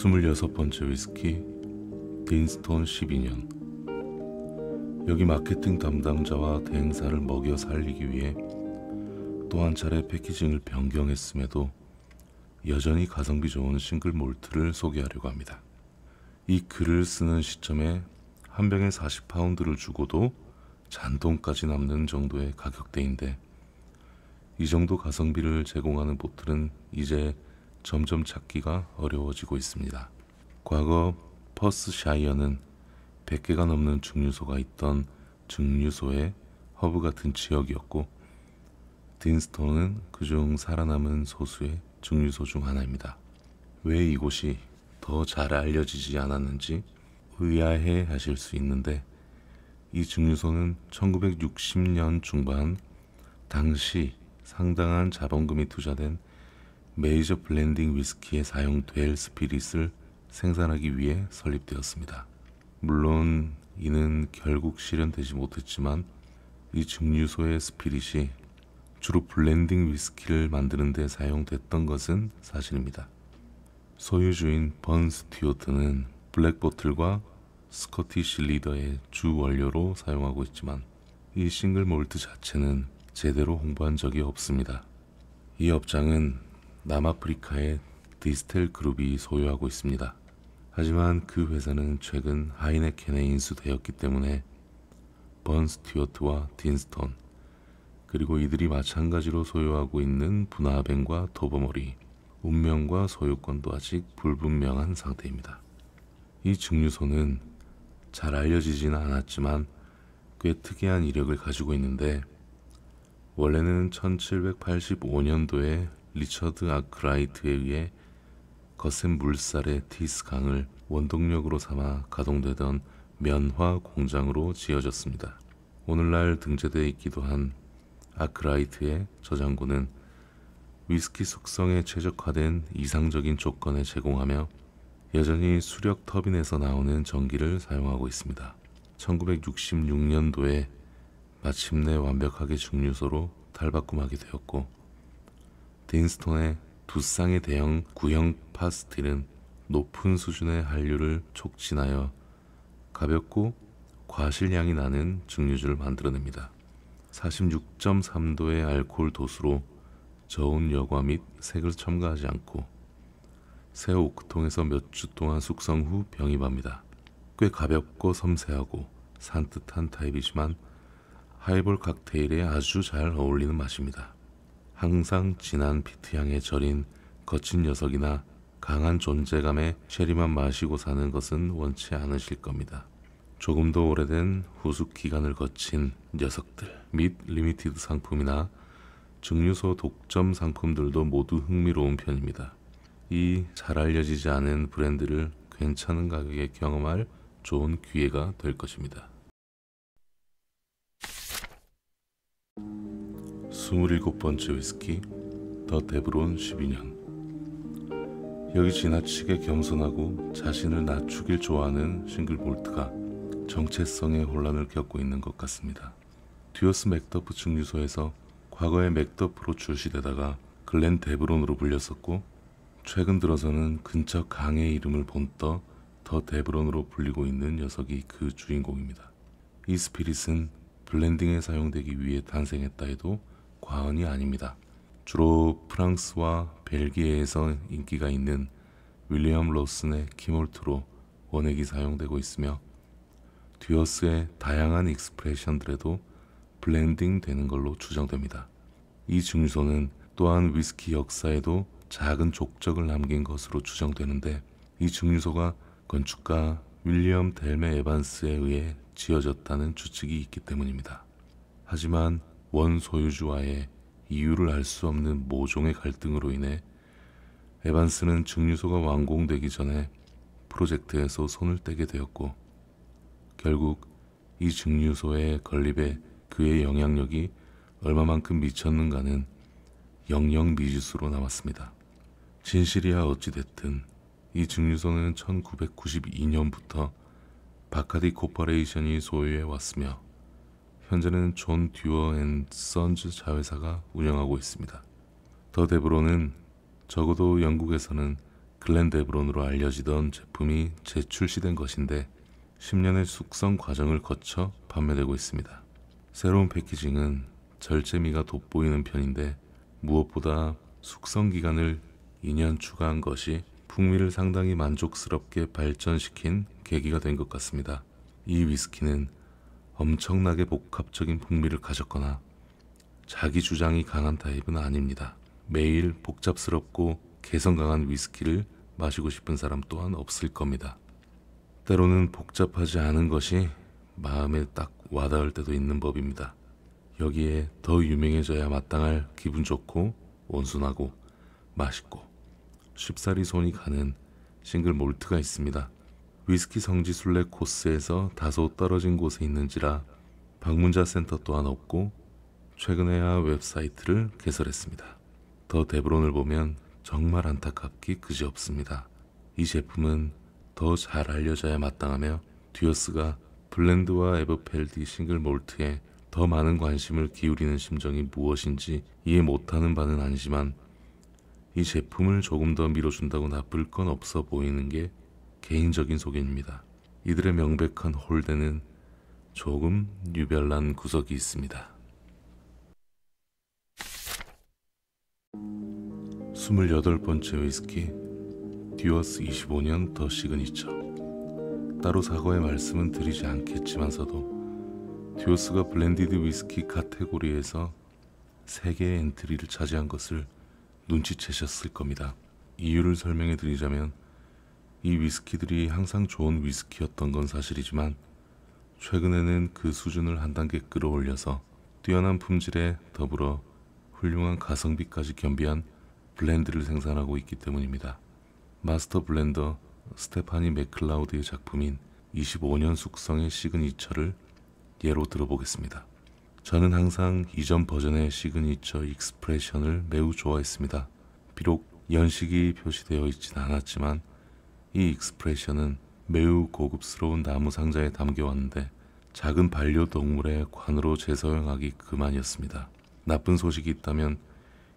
26번째 위스키 딘스톤 12년. 여기 마케팅 담당자와 대행사를 먹여 살리기 위해 또 한 차례 패키징을 변경했음에도 여전히 가성비 좋은 싱글 몰트를 소개하려고 합니다. 이 글을 쓰는 시점에 한 병에 40파운드를 주고도 잔돈까지 남는 정도의 가격대인데, 이 정도 가성비를 제공하는 보틀은 이제 점점 찾기가 어려워지고 있습니다. 과거 퍼스샤이어는 100개가 넘는 증류소가 있던 증류소의 허브 같은 지역이었고, 딘스톤은 그중 살아남은 소수의 증류소 중 하나입니다. 왜 이곳이 더 잘 알려지지 않았는지 의아해 하실 수 있는데, 이 증류소는 1960년 중반 당시 상당한 자본금이 투자된 메이저 블렌딩 위스키에 사용될 스피릿을 생산하기 위해 설립되었습니다. 물론 이는 결국 실현되지 못했지만, 이 증류소의 스피릿이 주로 블렌딩 위스키를 만드는 데 사용됐던 것은 사실입니다. 소유주인 번 스튜어트는 블랙보틀과 스코티시 리더의 주 원료로 사용하고 있지만, 이 싱글 몰트 자체는 제대로 홍보한 적이 없습니다. 이 업장은 남아프리카의 디스텔 그룹이 소유하고 있습니다. 하지만 그 회사는 최근 하이네켄에 인수되었기 때문에 번 스튜어트와 딘스톤, 그리고 이들이 마찬가지로 소유하고 있는 부나벤과 토버머리, 운명과 소유권도 아직 불분명한 상태입니다. 이 증류소는 잘 알려지지는 않았지만 꽤 특이한 이력을 가지고 있는데, 원래는 1785년도에 리처드 아크라이트에 의해 거센 물살의 티스 강을 원동력으로 삼아 가동되던 면화 공장으로 지어졌습니다. 오늘날 등재되어 있기도 한 아크라이트의 저장고는 위스키 숙성에 최적화된 이상적인 조건을 제공하며 여전히 수력 터빈에서 나오는 전기를 사용하고 있습니다. 1966년도에 마침내 완벽하게 증류소로 탈바꿈하게 되었고, 딘스톤의 두 쌍의 대형 구형 파스틸은 높은 수준의 한류를 촉진하여 가볍고 과실량이 나는 증류주를 만들어냅니다. 46.3도의 알코올 도수로 저온 여과 및 색을 첨가하지 않고 새 오크통에서 몇 주 동안 숙성 후 병입합니다. 꽤 가볍고 섬세하고 산뜻한 타입이지만 하이볼 칵테일에 아주 잘 어울리는 맛입니다. 항상 진한 피트향에 절인 거친 녀석이나 강한 존재감의 쉐리만 마시고 사는 것은 원치 않으실 겁니다. 조금 더 오래된 후숙 기간을 거친 녀석들 및 리미티드 상품이나 증류소 독점 상품들도 모두 흥미로운 편입니다. 이 잘 알려지지 않은 브랜드를 괜찮은 가격에 경험할 좋은 기회가 될 것입니다. 27번째 위스키 더 데브론 12년. 여기 지나치게 겸손하고 자신을 낮추길 좋아하는 싱글 몰트가 정체성의 혼란을 겪고 있는 것 같습니다. 듀어스 맥더프 증류소에서 과거에 맥더프로 출시되다가 글렌 데브론으로 불렸었고, 최근 들어서는 근처 강의 이름을 본떠 더 데브론으로 불리고 있는 녀석이 그 주인공입니다. 이 스피릿은 블렌딩에 사용되기 위해 탄생했다 해도 과언이 아닙니다. 주로 프랑스와 벨기에에서 인기가 있는 윌리엄 로슨의 키몰트로 원액이 사용되고 있으며, 듀어스의 다양한 익스프레션들에도 블렌딩 되는 걸로 추정됩니다. 이 증류소는 또한 위스키 역사에도 작은 족적을 남긴 것으로 추정되는데, 이 증류소가 건축가 윌리엄 델메 에반스에 의해 지어졌다는 추측이 있기 때문입니다. 하지만 원 소유주와의 이유를 알 수 없는 모종의 갈등으로 인해 에반스는 증류소가 완공되기 전에 프로젝트에서 손을 떼게 되었고, 결국 이 증류소의 건립에 그의 영향력이 얼마만큼 미쳤는가는 영영 미지수로 남았습니다. 진실이야 어찌됐든 이 증류소는 1992년부터 바카디 코퍼레이션이 소유해 왔으며, 현재는 존 듀어 앤 선즈 자회사가 운영하고 있습니다. 더 데브론은 적어도 영국에서는 글렌데브론으로 알려지던 제품이 재출시된 것인데 10년의 숙성 과정을 거쳐 판매되고 있습니다. 새로운 패키징은 절제미가 돋보이는 편인데 무엇보다 숙성 기간을 2년 추가한 것이 풍미를 상당히 만족스럽게 발전시킨 계기가 된 것 같습니다. 이 위스키는 엄청나게 복합적인 풍미를 가졌거나 자기 주장이 강한 타입은 아닙니다. 매일 복잡스럽고 개성 강한 위스키를 마시고 싶은 사람 또한 없을 겁니다. 때로는 복잡하지 않은 것이 마음에 딱 와닿을 때도 있는 법입니다. 여기에 더 유명해져야 마땅할 기분 좋고 온순하고 맛있고 쉽사리 손이 가는 싱글 몰트가 있습니다. 위스키 성지 순례 코스에서 다소 떨어진 곳에 있는지라 방문자 센터 또한 없고 최근에야 웹사이트를 개설했습니다. 더 데브론을 보면 정말 안타깝기 그지없습니다. 이 제품은 더 잘 알려져야 마땅하며 듀어스가 블렌드와 에버펠디 싱글 몰트에 더 많은 관심을 기울이는 심정이 무엇인지 이해 못하는 바는 아니지만 이 제품을 조금 더 밀어준다고 나쁠 건 없어 보이는 게 개인적인 소견입니다. 이들의 명백한 홀대는 조금 유별난 구석이 있습니다. 28번째 위스키 듀어스 25년 더 시그니처. 따로 사과의 말씀은 드리지 않겠지만서도 듀어스가 블렌디드 위스키 카테고리에서 3개의 엔트리를 차지한 것을 눈치채셨을 겁니다. 이유를 설명해 드리자면 이 위스키들이 항상 좋은 위스키였던 건 사실이지만 최근에는 그 수준을 한 단계 끌어올려서 뛰어난 품질에 더불어 훌륭한 가성비까지 겸비한 블렌드를 생산하고 있기 때문입니다. 마스터 블렌더 스테파니 맥클라우드의 작품인 25년 숙성의 시그니처를 예로 들어보겠습니다. 저는 항상 이전 버전의 시그니처 익스프레션을 매우 좋아했습니다. 비록 연식이 표시되어 있진 않았지만 이 익스프레션은 매우 고급스러운 나무 상자에 담겨왔는데 작은 반려동물의 관으로 재사용하기 그만이었습니다. 나쁜 소식이 있다면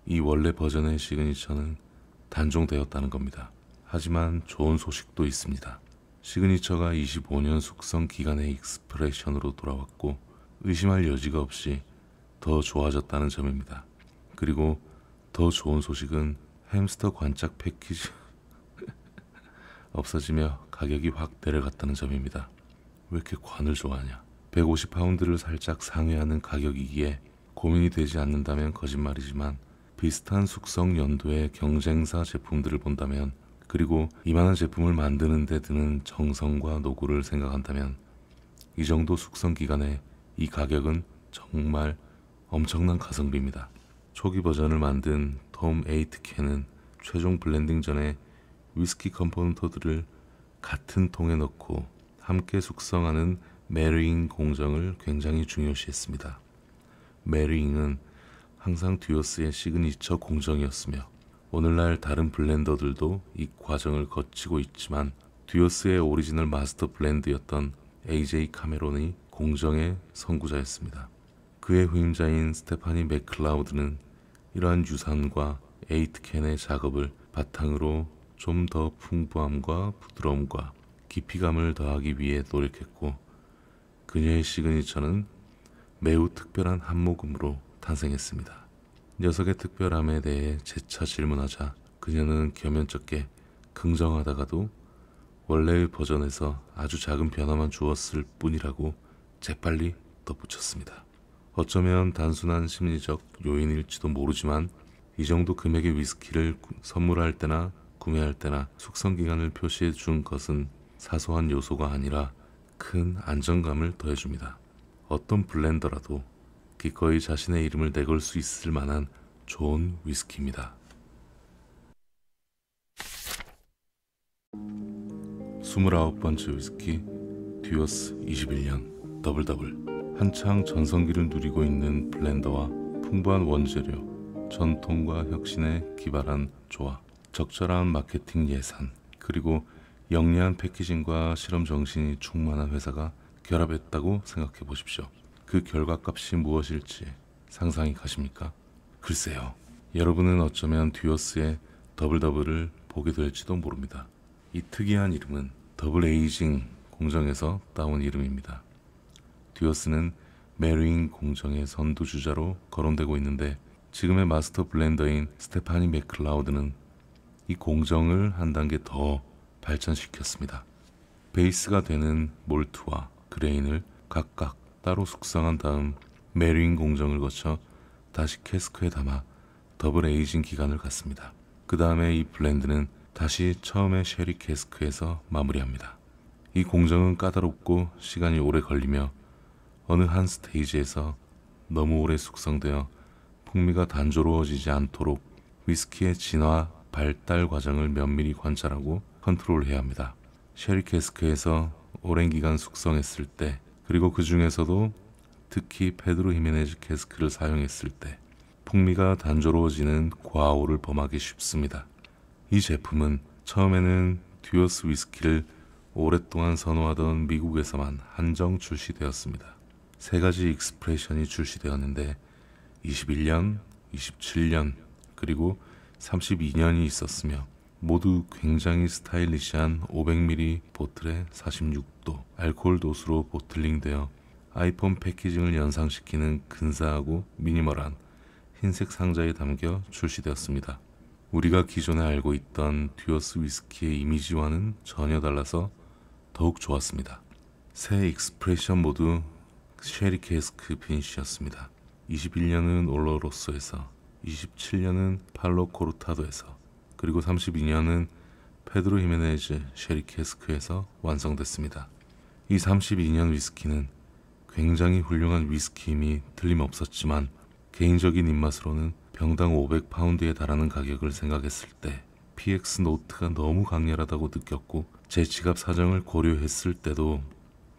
이 원래 버전의 시그니처는 단종되었다는 겁니다. 하지만 좋은 소식도 있습니다. 시그니처가 25년 숙성 기간의 익스프레션으로 돌아왔고 의심할 여지가 없이 더 좋아졌다는 점입니다. 그리고 더 좋은 소식은 햄스터 관짝 패키지 없어지며 가격이 확 내려갔다는 점입니다. 왜 이렇게 관을 좋아하냐? 150파운드를 살짝 상회하는 가격이기에 고민이 되지 않는다면 거짓말이지만 비슷한 숙성 연도의 경쟁사 제품들을 본다면 그리고 이만한 제품을 만드는 데 드는 정성과 노고를 생각한다면 이 정도 숙성 기간에 이 가격은 정말 엄청난 가성비입니다. 초기 버전을 만든 톰 에이트캔은 최종 블렌딩 전에 위스키 컴포넌트들을 같은 통에 넣고 함께 숙성하는 메리잉 공정을 굉장히 중요시했습니다. 메리잉은 항상 듀어스의 시그니처 공정이었으며 오늘날 다른 블렌더들도 이 과정을 거치고 있지만 듀어스의 오리지널 마스터 블렌드였던 AJ 카메론이 공정의 선구자였습니다. 그의 후임자인 스테파니 맥클라우드는 이러한 유산과 에이트캔의 작업을 바탕으로 좀 더 풍부함과 부드러움과 깊이감을 더하기 위해 노력했고 그녀의 시그니처는 매우 특별한 한 모금으로 탄생했습니다. 녀석의 특별함에 대해 재차 질문하자 그녀는 겸연쩍게 긍정하다가도 원래의 버전에서 아주 작은 변화만 주었을 뿐이라고 재빨리 덧붙였습니다. 어쩌면 단순한 심리적 요인일지도 모르지만 이 정도 금액의 위스키를 선물할 때나 구매할 때나 숙성기간을 표시해 준 것은 사소한 요소가 아니라 큰 안정감을 더해줍니다. 어떤 블렌더라도 기꺼이 자신의 이름을 내걸 수 있을 만한 좋은 위스키입니다. 29번째 위스키 듀어스 21년 더블더블. 한창 전성기를 누리고 있는 블렌더와 풍부한 원재료, 전통과 혁신에 기발한 조화, 적절한 마케팅 예산, 그리고 영리한 패키징과 실험 정신이 충만한 회사가 결합했다고 생각해 보십시오. 그 결과값이 무엇일지 상상이 가십니까? 글쎄요. 여러분은 어쩌면 듀어스의 더블더블을 보게 될지도 모릅니다. 이 특이한 이름은 더블 에이징 공정에서 따온 이름입니다. 듀어스는 메르잉 공정의 선두주자로 거론되고 있는데 지금의 마스터 블렌더인 스테파니 맥클라우드는 이 공정을 한 단계 더 발전시켰습니다. 베이스가 되는 몰트와 그레인을 각각 따로 숙성한 다음 메르잉 공정을 거쳐 다시 캐스크에 담아 더블 에이징 기간을 갖습니다. 그 다음에 이 블렌드는 다시 처음의 쉐리 캐스크에서 마무리합니다. 이 공정은 까다롭고 시간이 오래 걸리며 어느 한 스테이지에서 너무 오래 숙성되어 풍미가 단조로워지지 않도록 위스키의 진화 발달 과정을 면밀히 관찰하고 컨트롤해야 합니다. 쉐리 캐스크에서 오랜 기간 숙성했을 때, 그리고 그 중에서도 특히 페드로 히메네즈 캐스크를 사용했을 때 풍미가 단조로워지는 과오를 범하기 쉽습니다. 이 제품은 처음에는 듀어스 위스키를 오랫동안 선호하던 미국에서만 한정 출시되었습니다. 세 가지 익스프레션이 출시되었는데 21년, 27년, 그리고 32년이 있었으며 모두 굉장히 스타일리시한 500ml 보틀에 46도 알코올 도수로 보틀링되어 아이폰 패키징을 연상시키는 근사하고 미니멀한 흰색 상자에 담겨 출시되었습니다. 우리가 기존에 알고 있던 듀어스 위스키의 이미지와는 전혀 달라서 더욱 좋았습니다. 새 익스프레션 모두 쉐리 캐스크 피니쉬였습니다. 21년은 올로로소에서, 27년은 팔로 코르타도에서, 그리고 32년은 페드로 히메네즈 쉐리 캐스크에서 완성됐습니다. 이 32년 위스키는 굉장히 훌륭한 위스키임이 틀림없었지만 개인적인 입맛으로는 병당 500파운드에 달하는 가격을 생각했을 때 PX 노트가 너무 강렬하다고 느꼈고 제 지갑 사정을 고려했을 때도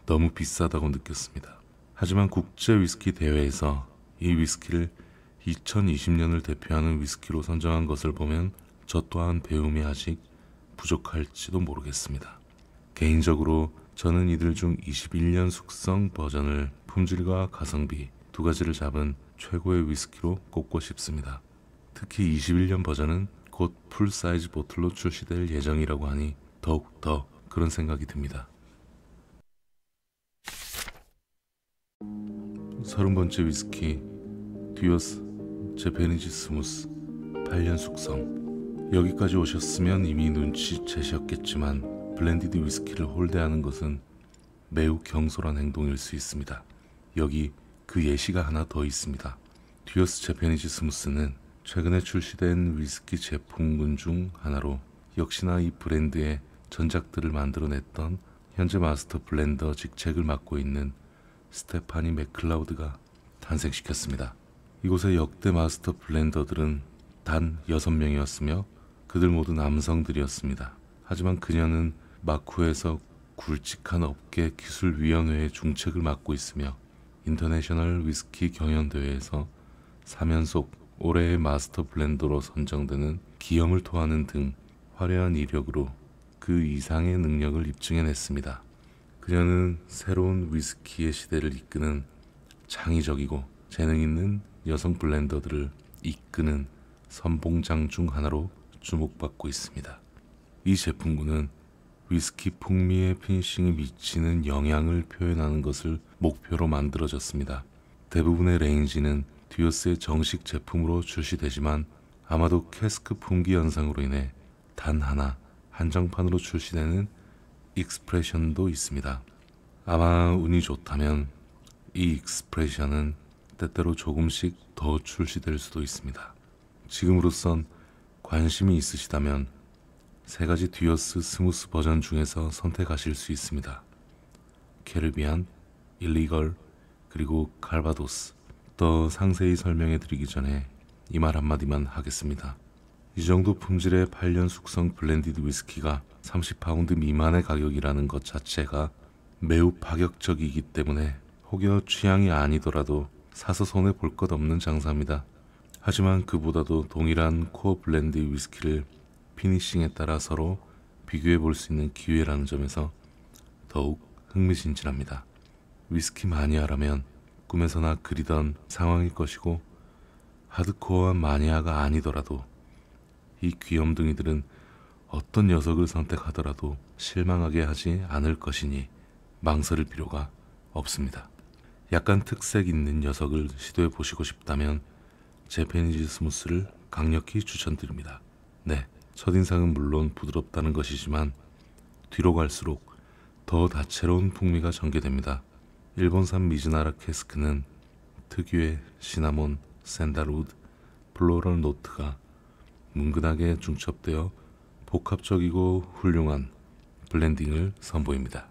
너무 비싸다고 느꼈습니다. 하지만 국제 위스키 대회에서 이 위스키를 2020년을 대표하는 위스키로 선정한 것을 보면 저 또한 배움이 아직 부족할지도 모르겠습니다. 개인적으로 저는 이들 중 21년 숙성 버전을 품질과 가성비 두 가지를 잡은 최고의 위스키로 꼽고 싶습니다. 특히 21년 버전은 곧 풀사이즈 보틀로 출시될 예정이라고 하니 더욱더 그런 생각이 듭니다. 30번째 위스키 듀어스 제페니즈 스무스 8년 숙성. 여기까지 오셨으면 이미 눈치채셨겠지만 블렌디드 위스키를 홀대하는 것은 매우 경솔한 행동일 수 있습니다. 여기 그 예시가 하나 더 있습니다. 듀어스 제페니즈 스무스는 최근에 출시된 위스키 제품군 중 하나로 역시나 이 브랜드의 전작들을 만들어냈던 현재 마스터 블렌더 직책을 맡고 있는 스테파니 맥클라우드가 탄생시켰습니다. 이곳의 역대 마스터 블렌더들은 단 6명이었으며 그들 모두 남성들이었습니다. 하지만 그녀는 마쿠에서 굵직한 업계 기술위원회의 중책을 맡고 있으며 인터내셔널 위스키 경연대회에서 3연속 올해의 마스터 블렌더로 선정되는 기염을 토하는 등 화려한 이력으로 그 이상의 능력을 입증해냈습니다. 그녀는 새로운 위스키의 시대를 이끄는 창의적이고 재능 있는 여성 블렌더들을 이끄는 선봉장 중 하나로 주목받고 있습니다. 이 제품군은 위스키 풍미의 피니싱이 미치는 영향을 표현하는 것을 목표로 만들어졌습니다. 대부분의 레인지는 듀어스의 정식 제품으로 출시되지만 아마도 캐스크 품귀 현상으로 인해 단 하나 한정판으로 출시되는 익스프레션도 있습니다. 아마 운이 좋다면 이 익스프레션은 때때로 조금씩 더 출시될 수도 있습니다. 지금으로선 관심이 있으시다면 세 가지 듀어스 스무스 버전 중에서 선택하실 수 있습니다. 캐리비안, 일리걸, 그리고 칼바도스. 더 상세히 설명해 드리기 전에 이 말 한마디만 하겠습니다. 이 정도 품질의 8년 숙성 블렌디드 위스키가 30파운드 미만의 가격이라는 것 자체가 매우 파격적이기 때문에 혹여 취향이 아니더라도 사서 손에 볼 것 없는 장사입니다. 하지만 그보다도 동일한 코어 블렌드 위스키를 피니싱에 따라 서로 비교해 볼 수 있는 기회라는 점에서 더욱 흥미진진합니다. 위스키 마니아라면 꿈에서나 그리던 상황일 것이고 하드코어한 마니아가 아니더라도 이 귀염둥이들은 어떤 녀석을 선택하더라도 실망하게 하지 않을 것이니 망설일 필요가 없습니다. 약간 특색 있는 녀석을 시도해 보시고 싶다면 재패니즈 스무스를 강력히 추천드립니다. 네, 첫인상은 물론 부드럽다는 것이지만 뒤로 갈수록 더 다채로운 풍미가 전개됩니다. 일본산 미즈나라 캐스크는 특유의 시나몬, 샌달우드, 플로럴 노트가 뭉근하게 중첩되어 복합적이고 훌륭한 블렌딩을 선보입니다.